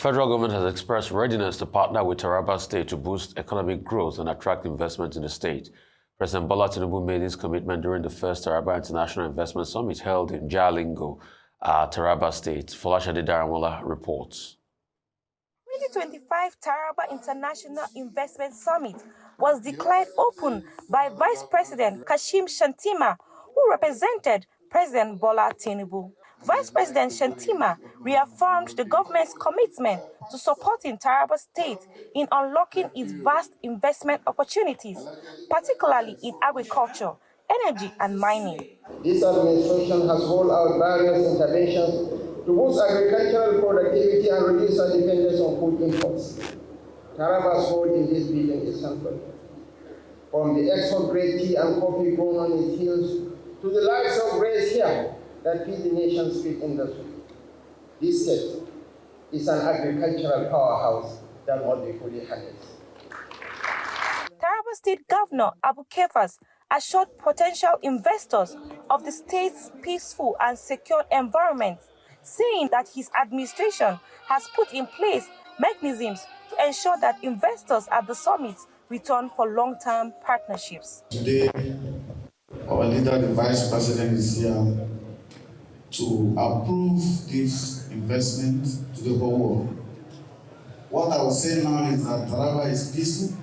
federal government has expressed readiness to partner with Taraba State to boost economic growth and attract investment in the state. President Bola Tinubu made this commitment during the first Taraba International Investment Summit held in Jalingo, Taraba State. Folashade Daramola reports. 2025 Taraba International Investment Summit was declared open by Vice President Kashim Shantima, who represented President Bola Tinubu. Vice President Shantima reaffirmed the government's commitment to supporting Taraba State in unlocking its vast investment opportunities, particularly in agriculture, energy, and mining. This administration has rolled out various interventions to boost agricultural productivity and reduce our dependence on food imports. Taraba's role in this building is central. From the export-grade tea and coffee grown on its hills to the likes of grades here that feed the nation's feed industry. This state is an agricultural powerhouse that must be fully harnessed. Taraba State Governor Agbu Kefas assured potential investors of the state's peaceful and secure environment, saying that his administration has put in place mechanisms to ensure that investors at the summit return for long-term partnerships. Today, our leader, the Vice President, is here to approve this investment to the whole world. What I will say now is that Taraba is peaceful,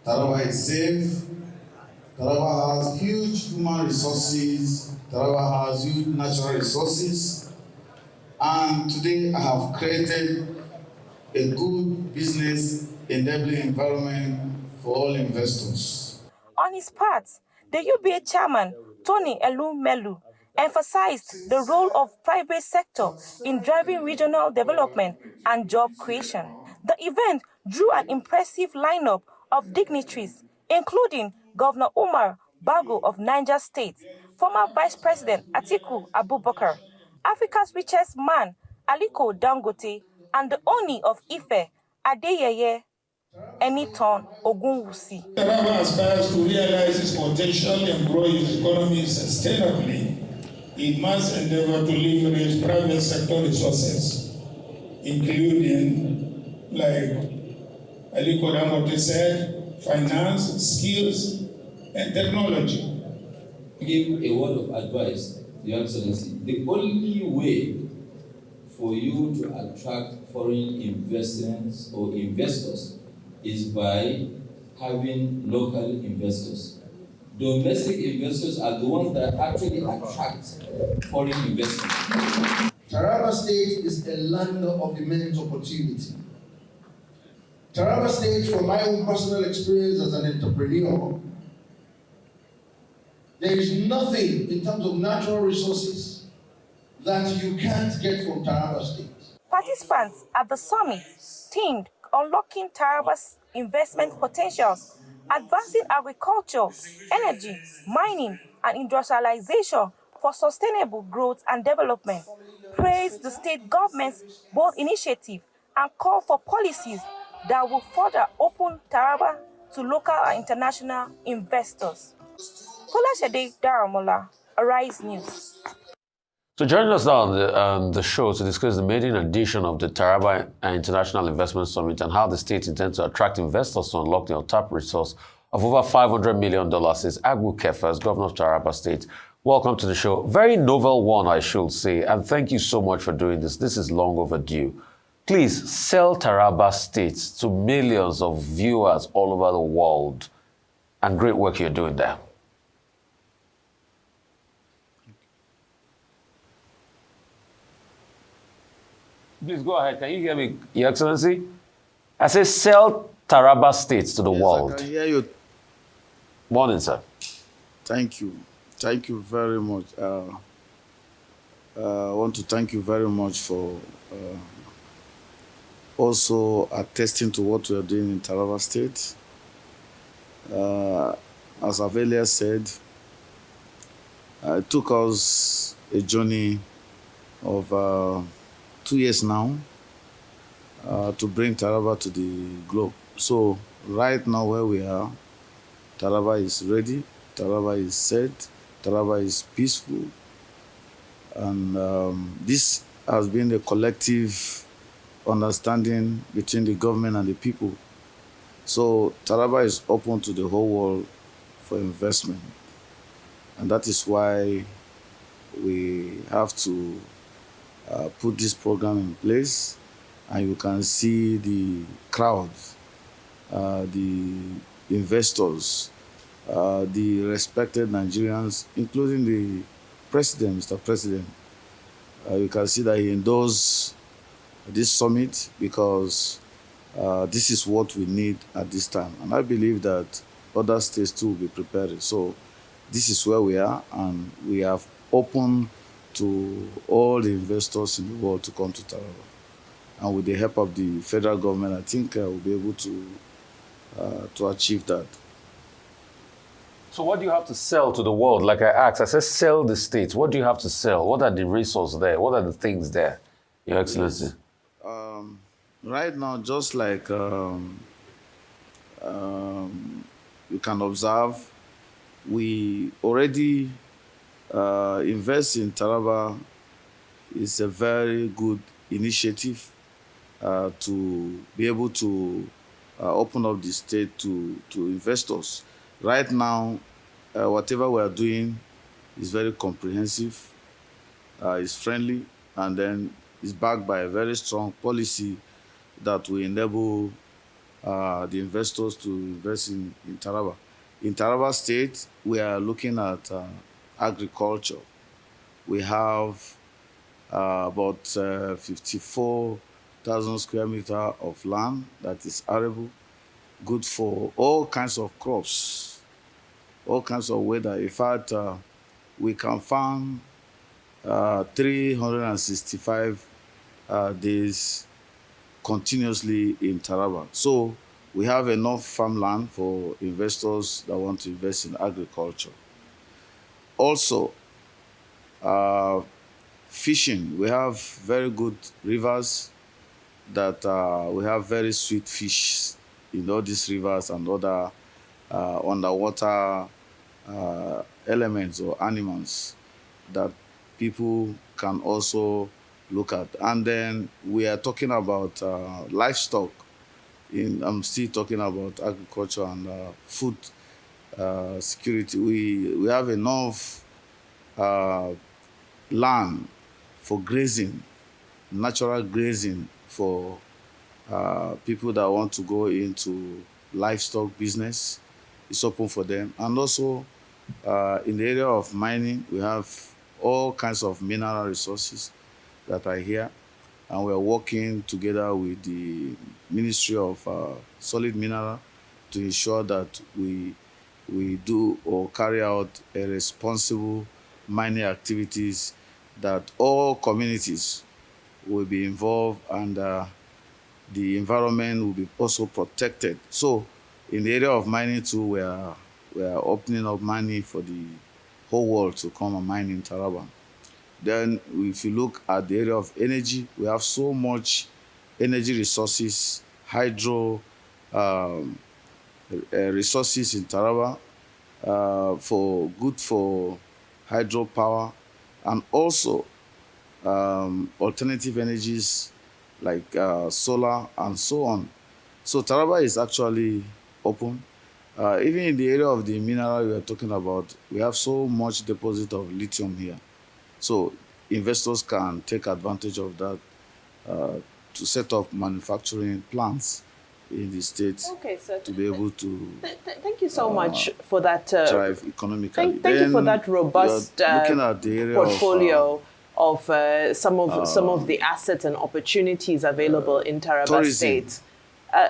Taraba is safe, Taraba has huge human resources, Taraba has huge natural resources, and today I have created a good business enabling environment for all investors. On his part, the UBA chairman, Tony Elumelu, emphasized the role of private sector in driving regional development and job creation. The event drew an impressive lineup of dignitaries, including Governor Umar Bago of Niger State, former Vice President Atiku Abubakar, Africa's richest man Aliko Dangote, and the Oni of Ife, Adeyeye Eniton Ogunwusi. Taraba aspires to realize its potential and grow its economy sustainably. It must endeavor to leverage private sector resources, including, like Aliko Dangote said, finance, skills, and technology. Give a word of advice, Your Excellency. The only way for you to attract foreign investments or investors is by having local investors. Domestic investors are the ones that actually attract foreign investment. Taraba State is a land of immense opportunity. Taraba State, from my own personal experience as an entrepreneur, there is nothing in terms of natural resources that you can't get from Taraba State. Participants at the summit themed Unlocking Taraba's Investment Potentials, Advancing Agriculture, Energy, Mining, and Industrialization for Sustainable Growth and Development, praised the state government's bold initiative and called for policies that will further open Taraba to local and international investors. Folashade Daramola, Arise News. So joining us now on the show to discuss the maiden edition of the Taraba International Investment Summit and how the state intends to attract investors to unlock the untapped resource of over $500 million is Agbu Kefas, Governor of Taraba State. Welcome to the show. Very novel one, I should say, and thank you so much for doing this. This is long overdue. Please sell Taraba State to millions of viewers all over the world, and great work you're doing there. Please go ahead. Can you hear me, Your Excellency? I say sell Taraba State to the world. I can hear you. Morning, sir. Thank you. Thank you very much. I want to thank you very much for also attesting to what we are doing in Taraba State. As I've earlier said, it took us a journey of 2 years now to bring Taraba to the globe. So right now where we are, Taraba is ready, Taraba is set, Taraba is peaceful. And this has been a collective understanding between the government and the people. So Taraba is open to the whole world for investment. And that is why we have to put this program in place. And you can see the crowds, the investors, the respected Nigerians, including the president, Mr. President. You can see that he endorsed this summit because this is what we need at this time. And I believe that other states too will be prepared. So this is where we are, and we have opened to all the investors in the world to come to Taraba. And with the help of the federal government, I think we'll be able to achieve that. So what do you have to sell to the world? Like I asked, I said sell the states. What do you have to sell? What are the resources there? What are the things there, Your Excellency? Right now, just like you can observe, we already invest in Taraba. It's a very good initiative to be able to open up the state to investors. Right now, whatever we are doing is very comprehensive, is friendly, and then is backed by a very strong policy that will enable the investors to invest in Taraba. In Taraba State, we are looking at agriculture. We have about 54,000 square meters of land that is arable, good for all kinds of crops, all kinds of weather. In fact, we can farm 365 days continuously in Taraba. So we have enough farmland for investors that want to invest in agriculture. Also, fishing. We have very good rivers that we have very sweet fish in all these rivers and other underwater elements or animals that people can also look at. And then we are talking about livestock. I'm still talking about agriculture and food security. We have enough land for grazing, natural grazing for people that want to go into livestock business. It's open for them. And also in the area of mining, we have all kinds of mineral resources that are here. And we are working together with the Ministry of Solid Mineral to ensure that we do or carry out a responsible mining activities, that all communities will be involved and the environment will be also protected. So in the area of mining too, we are opening up mining for the whole world to come and mine in Taraba. Then if you look at the area of energy, we have so much energy resources, hydro resources in Taraba for hydropower, and also alternative energies like solar and so on. So Taraba is actually open. Even in the area of the mineral we are talking about, we have so much deposit of lithium here. So investors can take advantage of that to set up manufacturing plants in the state to be able to thank you so much for that drive economically. Thank you for that robust looking at the area portfolio of some of the assets and opportunities available in Taraba tourism. State.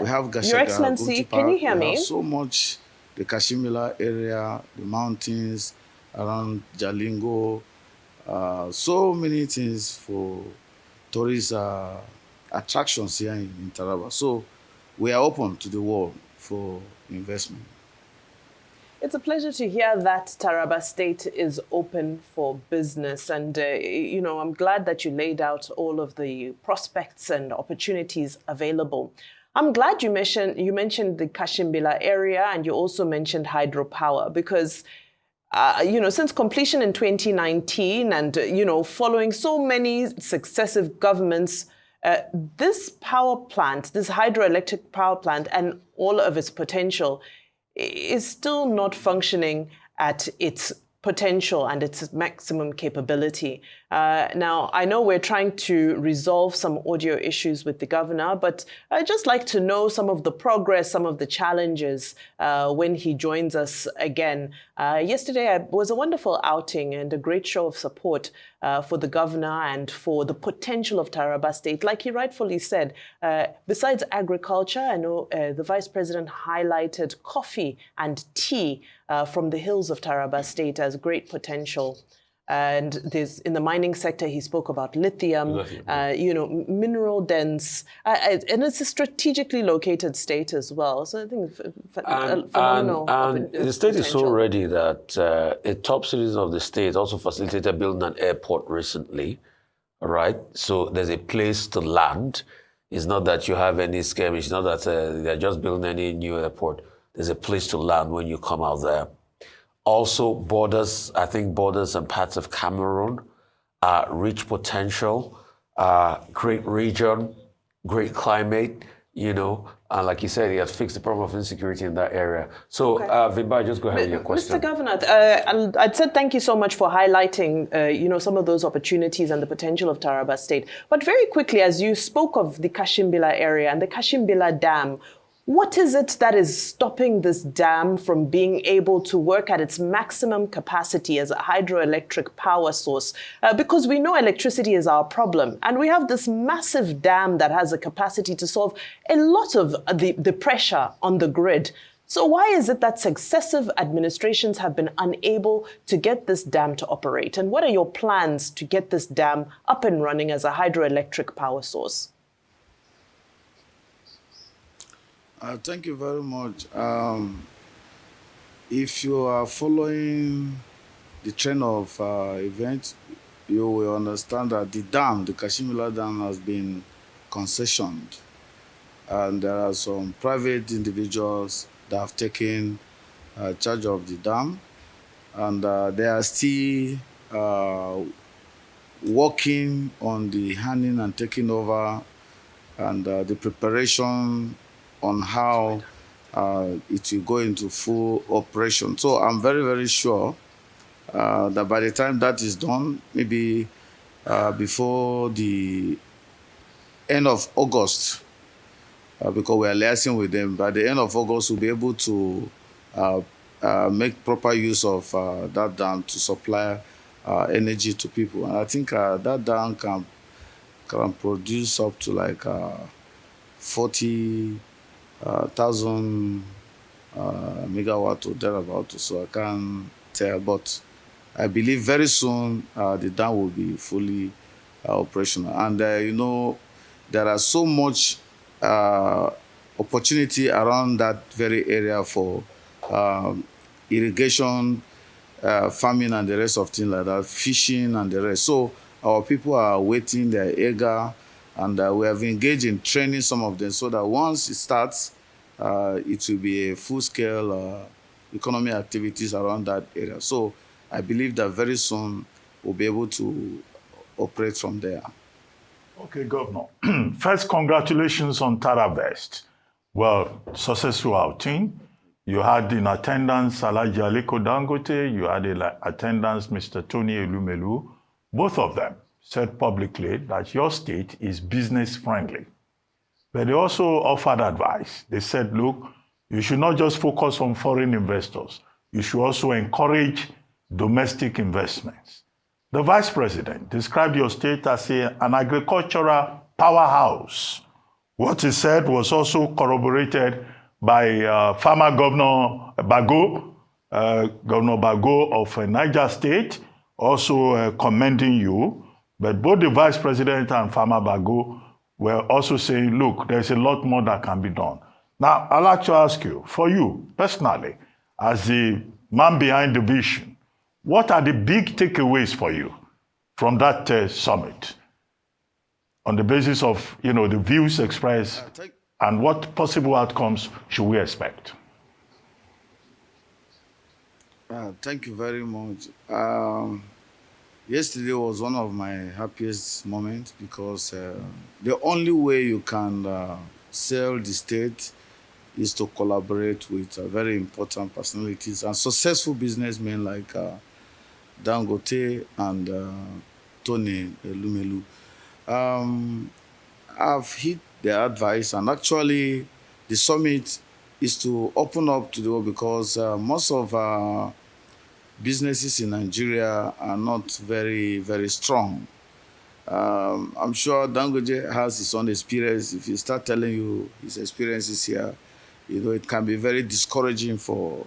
We have Gashaga, Your Excellency, can you hear me? We have so much, the Kashimila area, the mountains around Jalingo, so many things for tourist attractions here in Taraba. So we are open to the world for investment. It's a pleasure to hear that Taraba State is open for business. And, I'm glad that you laid out all of the prospects and opportunities available. I'm glad you mentioned the Kashimbila area, and you also mentioned hydropower, because since completion in 2019 and, following so many successive governments This power plant, this hydroelectric power plant, and all of its potential is still not functioning at its potential and its maximum capability. Now, I know we're trying to resolve some audio issues with the governor, but I'd just like to know some of the progress, some of the challenges when he joins us again. Yesterday was a wonderful outing and a great show of support for the governor and for the potential of Taraba State. Like he rightfully said, besides agriculture, I know the Vice President highlighted coffee and tea from the hills of Taraba State as great potential. And there's, in the mining sector, he spoke about lithium, mineral dense, and it's a strategically located state as well. So I think phenomenal. And the state is so ready that a top citizen of the state also facilitated building an airport recently, all right? So there's a place to land. It's not that you have any skirmish. It's not that they're just building any new airport. There's a place to land when you come out there. Also, borders, I think borders and parts of Cameroon, rich potential, great region, great climate, and like you said, he has fixed the problem of insecurity in that area. So, Vimba, just go ahead with your question. Mr. Governor, I'd said thank you so much for highlighting, some of those opportunities and the potential of Taraba State. But very quickly, as you spoke of the Kashimbila area and the Kashimbila Dam, what is it that is stopping this dam from being able to work at its maximum capacity as a hydroelectric power source? Because we know electricity is our problem, and we have this massive dam that has a capacity to solve a lot of the pressure on the grid. So why is it that successive administrations have been unable to get this dam to operate? And what are your plans to get this dam up and running as a hydroelectric power source? Thank you very much. If you are following the trend of events, you will understand that the dam, the Kashimila Dam, has been concessioned. And there are some private individuals that have taken charge of the dam. And they are still working on the handing and taking over and the preparation on how it will go into full operation. So I'm very, very sure that by the time that is done, maybe before the end of August, because we are liaising with them, by the end of August, we'll be able to make proper use of that dam to supply energy to people. And I think that dam can produce up to like 40,000 megawatt or thereabout, so I can't tell, but I believe very soon the dam will be fully operational. And there are so much opportunity around that very area for irrigation, farming and the rest of things like that, fishing and the rest. So our people are waiting, they're eager, and we have engaged in training some of them so that once it starts, it will be a full-scale economy activities around that area. So I believe that very soon we'll be able to operate from there. Okay, Governor. First, congratulations on Taravest. Well, successful outing. You had in attendance Alhaji Aliko Dangote, you had in attendance Mr. Tony Elumelu. Both of them said publicly that your state is business friendly. But they also offered advice. They said, look, you should not just focus on foreign investors. You should also encourage domestic investments. The Vice President described your state as an agricultural powerhouse. What he said was also corroborated by former Governor Bago, Governor Bago of Niger State, also commending you. But both the Vice President and Farmer Bago were also saying, look, there's a lot more that can be done. Now, I'd like to ask you, for you personally, as the man behind the vision, what are the big takeaways for you from that summit on the basis of, the views expressed and what possible outcomes should we expect? Thank you very much. Yesterday was one of my happiest moments because the only way you can sell the state is to collaborate with very important personalities and successful businessmen like Dangote and Tony Elumelu. I've hit their advice, and actually the summit is to open up to the world because most of businesses in Nigeria are not very, very strong. I'm sure Dangote has his own experience. If he start telling you his experiences here, it can be very discouraging for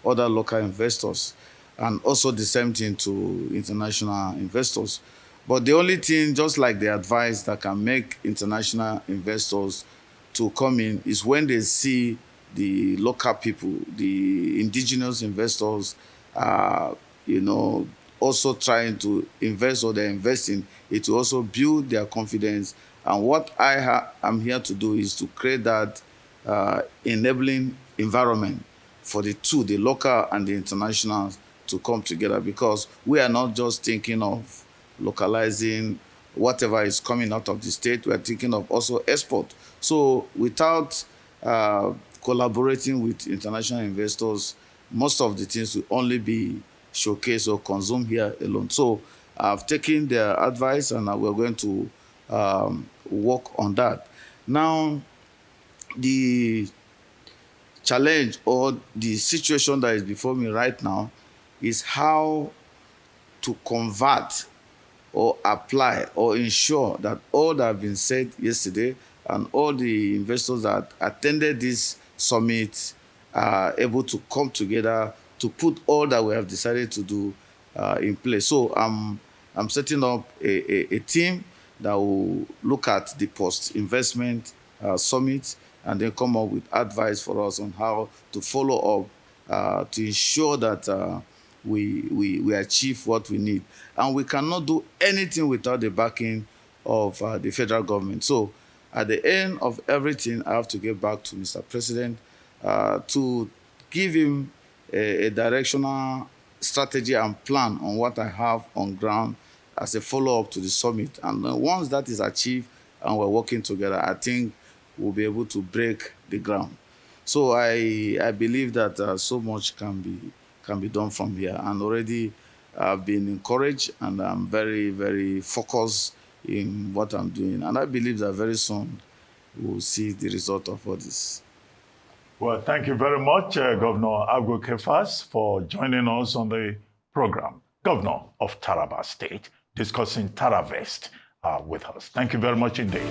other local investors, and also the same thing to international investors. But the only thing, just like the advice that can make international investors to come in, is when they see the local people, the indigenous investors, also trying to invest, or they're investing, it will also build their confidence. And what I'm here to do is to create that enabling environment for the two, the local and the international, to come together, because we are not just thinking of localizing whatever is coming out of the state, we are thinking of also export. So without collaborating with international investors, most of the things will only be showcased or consumed here alone. So I've taken their advice, and we're going to work on that. Now, the challenge or the situation that is before me right now is how to convert or apply or ensure that all that have been said yesterday and all the investors that attended this summit are able to come together to put all that we have decided to do in place. So I'm setting up a team that will look at the post-investment summit and then come up with advice for us on how to follow up to ensure that we achieve what we need. And we cannot do anything without the backing of the federal government. So at the end of everything, I have to get back to Mr. President to give him a directional strategy and plan on what I have on ground as a follow-up to the summit. And once that is achieved and we're working together, I think we'll be able to break the ground. So I believe that so much can be done from here. And already I've been encouraged, and I'm very, very focused in what I'm doing. And I believe that very soon we'll see the result of all this. Well, thank you very much, Governor Agbu Kefas, for joining us on the program. Governor of Taraba State, discussing Taravest with us. Thank you very much indeed.